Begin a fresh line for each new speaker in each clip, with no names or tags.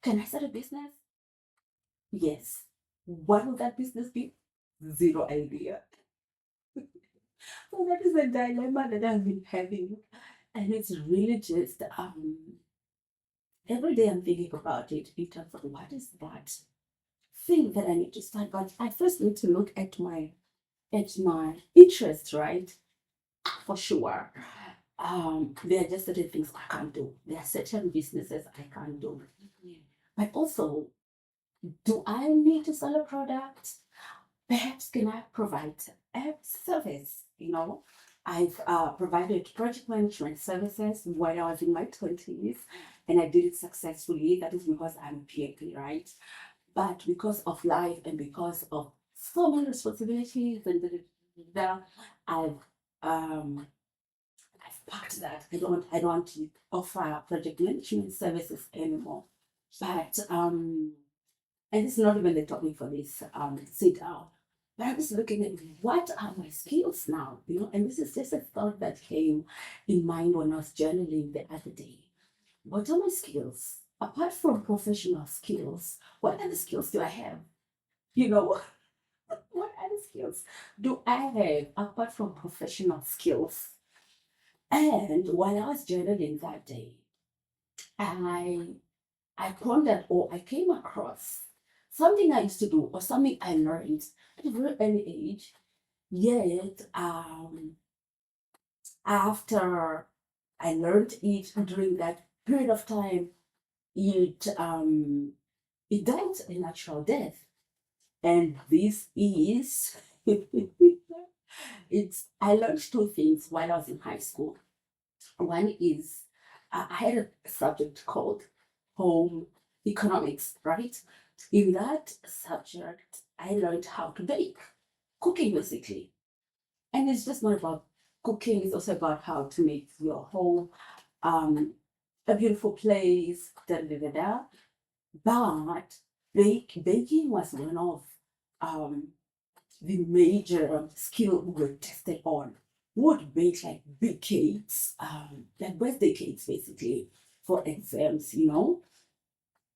Can I start a business? Yes. What will that business be? Zero idea. So that is a dilemma that I've been having. And it's really just every day I'm thinking about it in terms of what is that thing that I need to start. But I first need to look at my interest, right? For sure. There are just certain things I can't do. There are certain businesses I can't do. But also, do I need to sell a product? Perhaps can I provide a service? I've provided project management services when I was in my 20s and I did it successfully. That is because I'm a PhD, right? But because of life and because of so many responsibilities and I've um, I've packed that. I don't want to offer project management services anymore. But and it's not even the topic for this sit down. But I was looking at what are my skills now, and this is just a thought that came in mind when I was journaling the other day. What are my skills? Apart from professional skills, what other skills do I have? You know, what other skills do I have apart from professional skills? And while I was journaling that day, I I pondered or I came across something I used to do or something I learned at a very early age. Yet, after I learned it during that period of time, it died a natural death. And this is it's I learned two things while I was in high school. One is I had a subject called home economics, right? In that subject, I learned how to bake, cooking basically. And it's just not about cooking, it's also about how to make your home um, a beautiful place, da da da da. But baking was one of um, the major skill we were tested on. We would bake like big cakes, like birthday cakes basically for exams.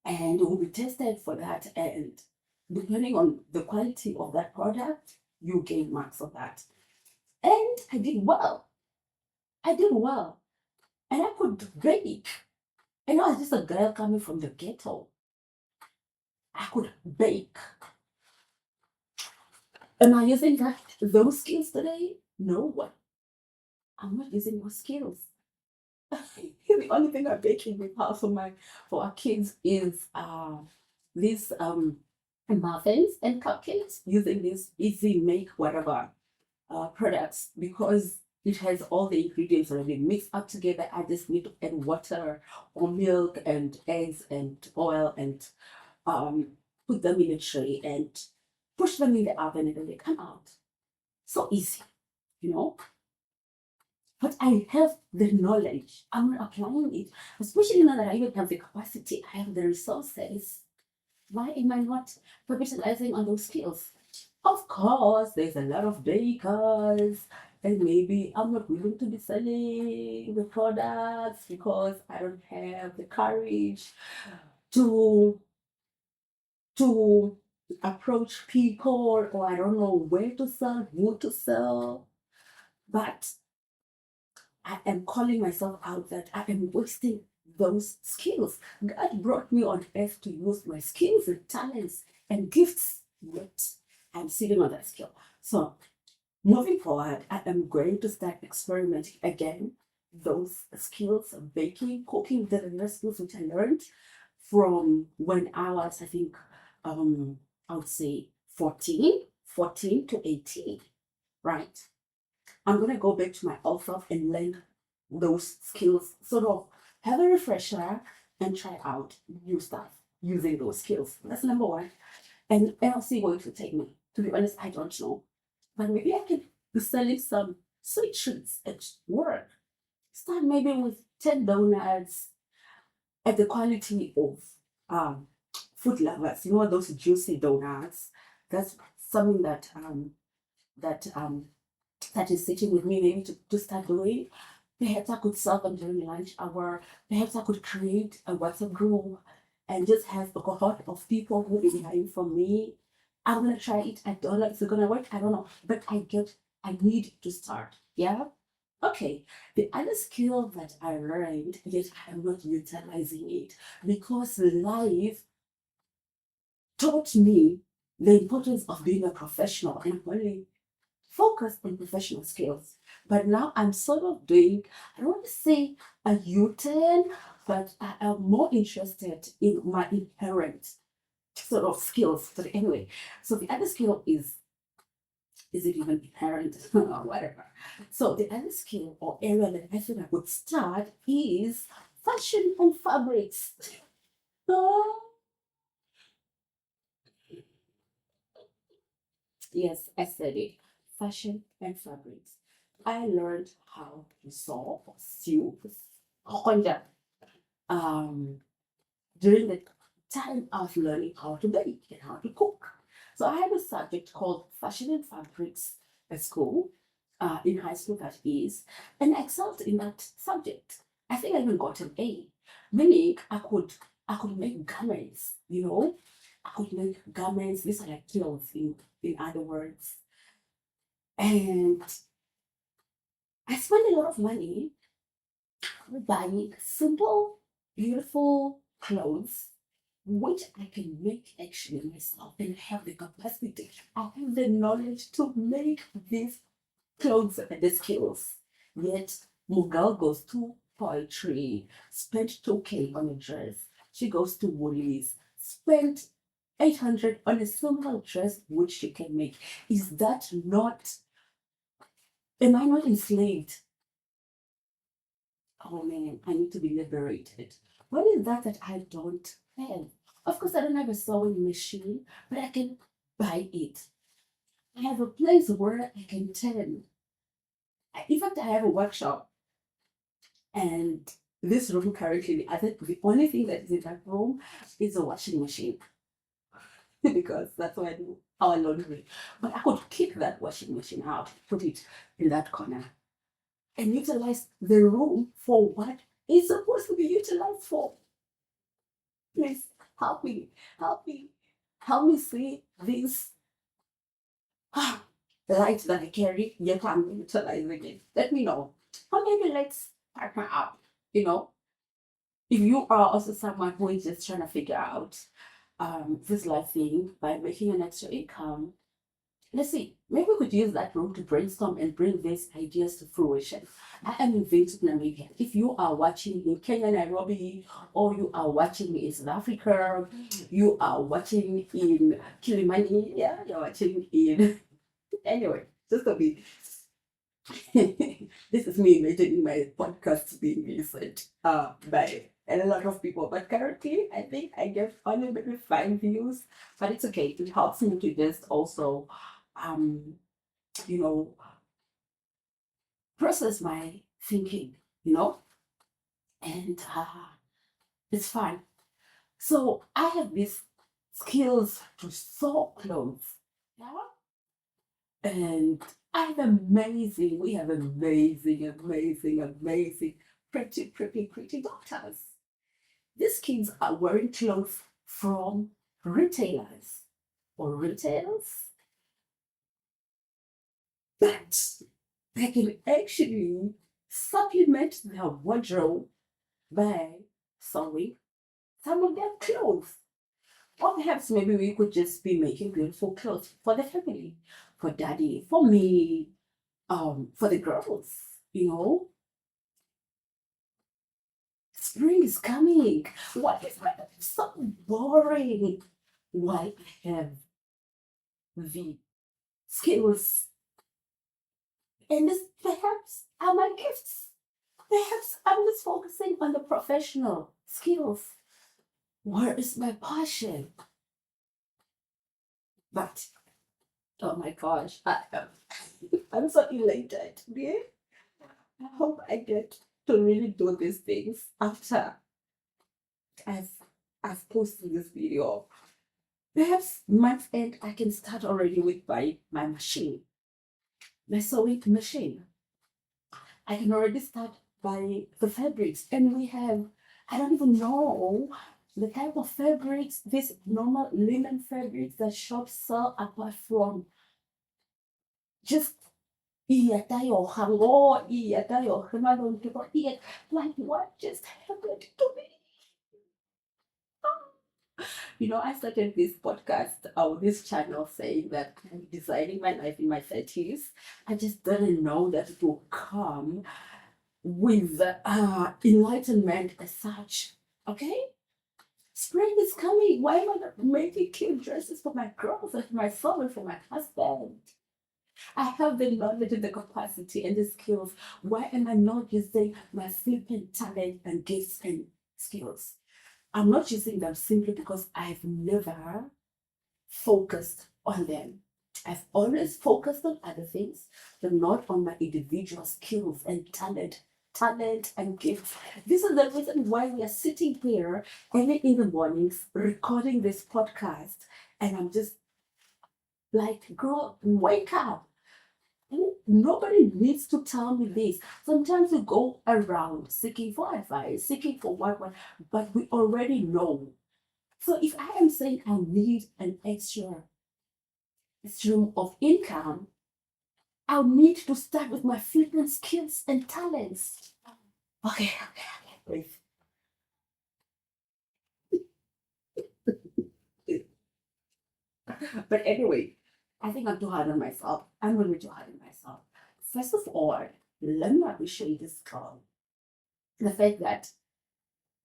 And we'll be tested for that. And depending on the quality of that product, you gain marks for that. And I did well. I did well. And I could bake. And I was just a girl coming from the ghetto. I could bake. Am I using those skills today? No. I'm not using those skills. The only thing I'm baking with house for our kids is these muffins and cupcakes using this easy make whatever products because it has all the ingredients already mixed up together. I just need to add water or milk and eggs and oil and um, put them in a tray and push them in the oven and then they come out. So easy, you know. But I have the knowledge. I'm not applying it, especially now that I even have the capacity, I have the resources. Why am I not capitalizing on those skills? Of course, there's a lot of bakers, and maybe I'm not willing to be selling the products because I don't have the courage to to approach people, or I don't know where to sell, who to sell. But I am calling myself out that I am wasting those skills. God brought me on earth to use my skills and talents and gifts, yet I'm sitting on that skill. So, moving forward, I am going to start experimenting again. Those skills of baking, cooking, the other skills which I learned from when I was, I think, I would say 14 to 18, right? I'm gonna go back to my old self and learn those skills, sort of have a refresher and try out new stuff using those skills. That's number one. And I'll see where it will take me. To be honest, I don't know. But maybe I can be selling some sweet treats at work. Start maybe with 10 donuts at the quality of um food lovers. You know those juicy donuts. That's something that that is sitting with me maybe to start doing. Perhaps I could sell them during lunch hour. Perhaps I could create a WhatsApp group and just have a cohort of people who is buying from me. I'm gonna try it. I don't know if it's gonna work. I don't know, but I need to start. Yeah. Okay. The other skill that I learned, yet I'm not utilizing it because life taught me the importance of being a professional and only focus on professional skills. But now I'm sort of doing, I don't want to say a U-turn, but I am more interested in my inherent sort of skills. But anyway, so the other skill is it even inherent or whatever? So the other skill or area that I feel I would start is fashion and fabrics. Oh, yes, I said it. Fashion and fabrics. I learned how to sew or sew Honda um, during the time of learning how to bake and how to cook. So I had a subject called fashion and fabrics at school, in high school that is, and I excelled in that subject. I think I even got an A, meaning I could make garments, I could make garments. These are like clothes in other words. And I spent a lot of money buying simple, beautiful clothes, which I can make actually myself and have the capacity. I have the knowledge to make these clothes and the skills. Yet Mughal goes to poetry, spent 2K on a dress. She goes to Woolies, spent 800 on a simple dress which she can make. Is that not, am I not enslaved? Oh man, I need to be liberated. What is that I don't have? Of course, I don't have a sewing machine, but I can buy it. I have a place where I can turn. In fact, I have a workshop, and this room currently, I think the only thing that is in that room is a washing machine because that's where I do our laundry. But I could kick that washing machine out, put it in that corner, and utilize the room for what it's supposed to be utilized for. Please help me, help me, help me see this light that I carry, yet I'm utilizing it. Let me know. Or maybe let's partner up, you know. If you are also someone who is just trying to figure out this life thing by making an extra income, let's see, maybe we could use that room to brainstorm and bring these ideas to fruition. I am in Vince, Namibia. If you are watching in Kenya, Nairobi, or you are watching in South Africa, you are watching in Kilimani, yeah, you're watching in anyway, just a bit. This is me imagining my podcast being listened by a lot of people. But currently, I think I get only maybe 5 views, but it's okay. It helps me to just also, um, you know, process my thinking, and it's fun. So I have these skills to sew clothes. Yeah. And I have amazing, we have amazing, amazing, amazing, pretty, pretty, pretty daughters. These kids are wearing clothes from retailers or retailers, but they can actually supplement their wardrobe by sewing some of their clothes. Or perhaps maybe we could just be making beautiful clothes for the family, for daddy, for me, for the girls, you know. Spring is coming. What is my so boring? Why I have the skills and this perhaps are my gifts. Perhaps I'm just focusing on the professional skills. Where is my passion? But oh my gosh, I'm so elated. Yeah? I hope I get to really do these things after I've I've posted this video. Perhaps month end I can start already with my machine, my sewing machine. I can already start by the fabrics, and we have, I don't even know, the type of fabrics, these normal linen fabrics that shops sell, apart from just iyatayoga ngo iyatayoga malong people iyat, like what just happened to me? I started this podcast or this channel saying that I'm designing my life in my 30s. I just didn't know that it will come with enlightenment as such. Okay? Spring is coming. Why am I not making cute dresses for my girls and my son and for my husband? I have the knowledge and the capacity and the skills. Why am I not using my flipping talent and gifts and skills? I'm not using them simply because I've never focused on them. I've always focused on other things, but not on my individual skills and talent and gifts. This is the reason why we are sitting here early in the mornings recording this podcast. And I'm just like, girl, wake up. Nobody needs to tell me this. Sometimes we go around seeking for advice, seeking for what, but we already know. So if I am saying I need an extra stream of income, I'll need to start with my flippant skills and talents. Okay, breathe. But anyway, I think I'm too hard on myself. I'm going to be too hard on myself. First of all, let me appreciate this girl. The fact that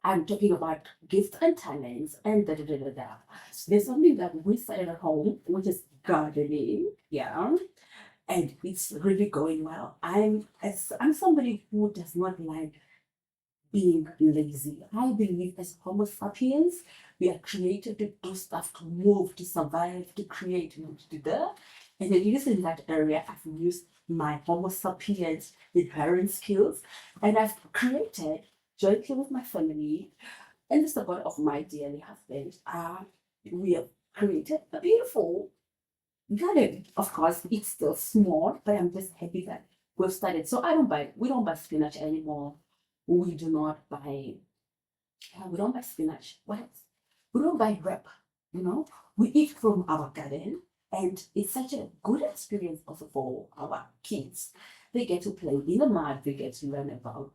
I'm talking about gifts and talents and da da da da da. There's something that we started at home, which is gardening. Yeah. And it's really going well. I'm somebody who does not like being lazy. I believe as Homo sapiens, we are created to do stuff, to move, to survive, to create, to do that. And then it is in that area I've used my Homo sapiens inherent skills, and I've created jointly with my family and the support of my dearly husband. We have created a beautiful garden. Of course, it's still small, but I'm just happy that we've started. So we don't buy spinach anymore. We do not buy, we don't buy spinach. What else? We don't buy rep, you know? We eat from our garden, and it's such a good experience also for our kids. They get to play in the mud, they get to learn about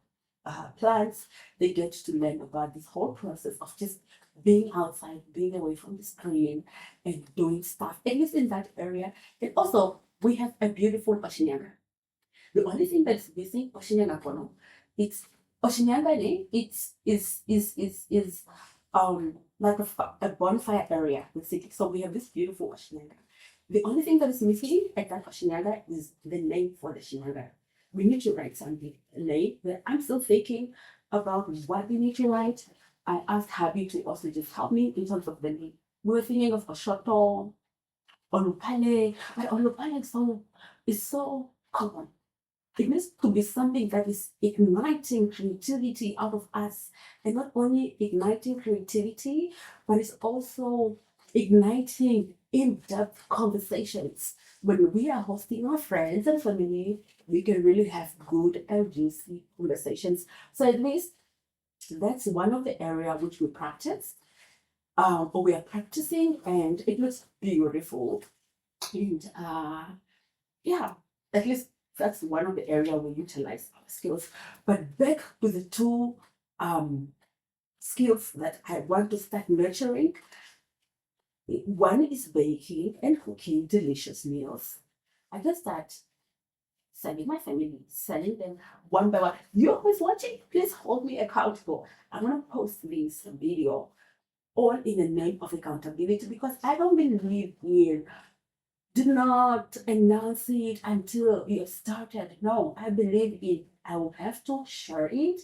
plants, they get to learn about this whole process of just being outside, being away from the screen, and doing stuff. At least in that area. And also, we have a beautiful Oshinyanga. The only thing that's missing, Oshinyanga Kono, it's Oshinyanga, is like a bonfire area basically. So we have this beautiful Oshinyanga. The only thing that is missing at that Oshinyanga is the name for the Oshinyanga. We need to write something name, but I'm still thinking about what we need to write. I asked Habi to also just help me in terms of the name. We were thinking of Oshoto, Olupale, but Olupale is so common. It needs to be something that is igniting creativity out of us, and not only igniting creativity, but it's also igniting in-depth conversations. When we are hosting our friends and family, we can really have good and juicy conversations. So at least that's one of the area which we practice, or we are practicing, and it looks beautiful. And yeah, at least that's one of the area we utilize our skills. But back to the two skills that I want to start nurturing. One is baking and cooking delicious meals. I just start selling my family, selling them one by one. You're always watching, please hold me accountable. I'm gonna post this video all in the name of accountability, because I don't believe in do not announce it until you have started. No, I believe in I will have to share it.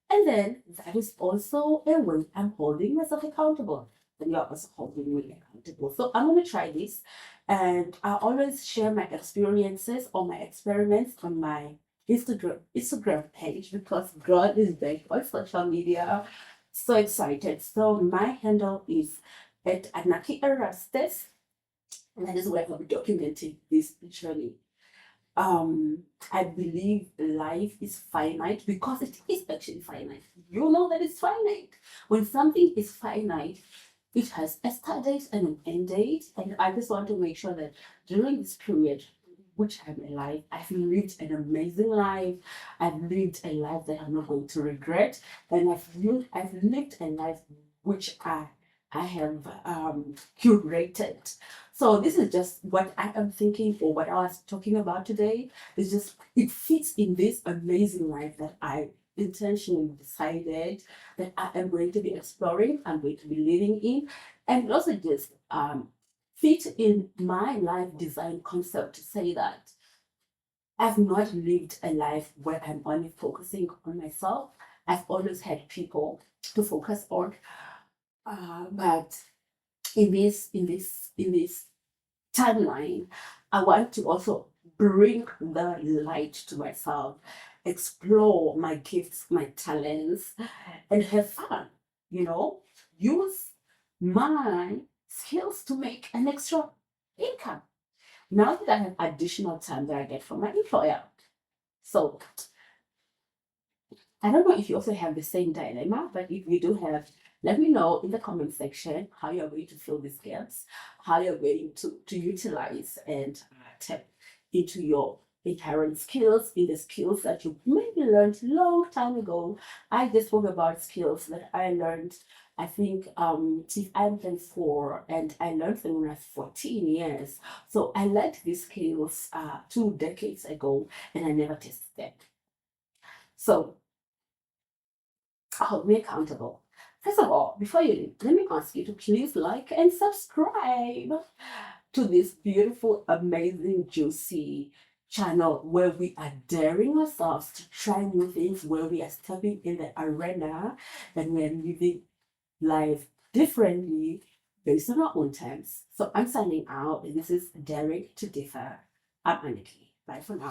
And then that is also a way I'm holding myself accountable. And you're also holding me accountable. So I'm gonna try this. And I always share my experiences or my experiments on my Instagram page, because God is back on social media. So excited. So my handle is at Anaki Erastes, and that is where I'll be documenting this journey. I believe life is finite because it is actually finite. You know that it's finite. When something is finite, it has a start date and an end date. And I just want to make sure that during this period, which I'm alive, I've lived an amazing life. I've lived a life that I'm not going to regret. And I've lived a life which I have curated. So this is just what I am thinking or what I was talking about today. It's just it fits in this amazing life that I intentionally decided that I am going to be exploring, I'm going to be living in, and it also just fit in my life design concept to say that I've not lived a life where I'm only focusing on myself. I've always had people to focus on, but in this timeline, I want to also bring the light to myself, explore my gifts, my talents, and have fun. You know, use my skills to make an extra income. Now that I have additional time that I get from my employer. So I don't know if you also have the same dilemma, but if you do have, let me know in the comment section how you're going to fill these gaps, how you're going to utilize and tap into your inherent skills, in the skills that you maybe learned long time ago. I just spoke about skills that I learned, I think, if I'm 24 and I learned them when I was 14 years. So I learned these skills 2 decades ago and I never tested them. So hold me accountable. First of all, before you leave, let me ask you to please like and subscribe to this beautiful, amazing, juicy channel where we are daring ourselves to try new things, where we are stepping in the arena and we're living life differently based on our own terms. So I'm signing out, and this is Daring to Differ. I'm Aniki. Bye for now.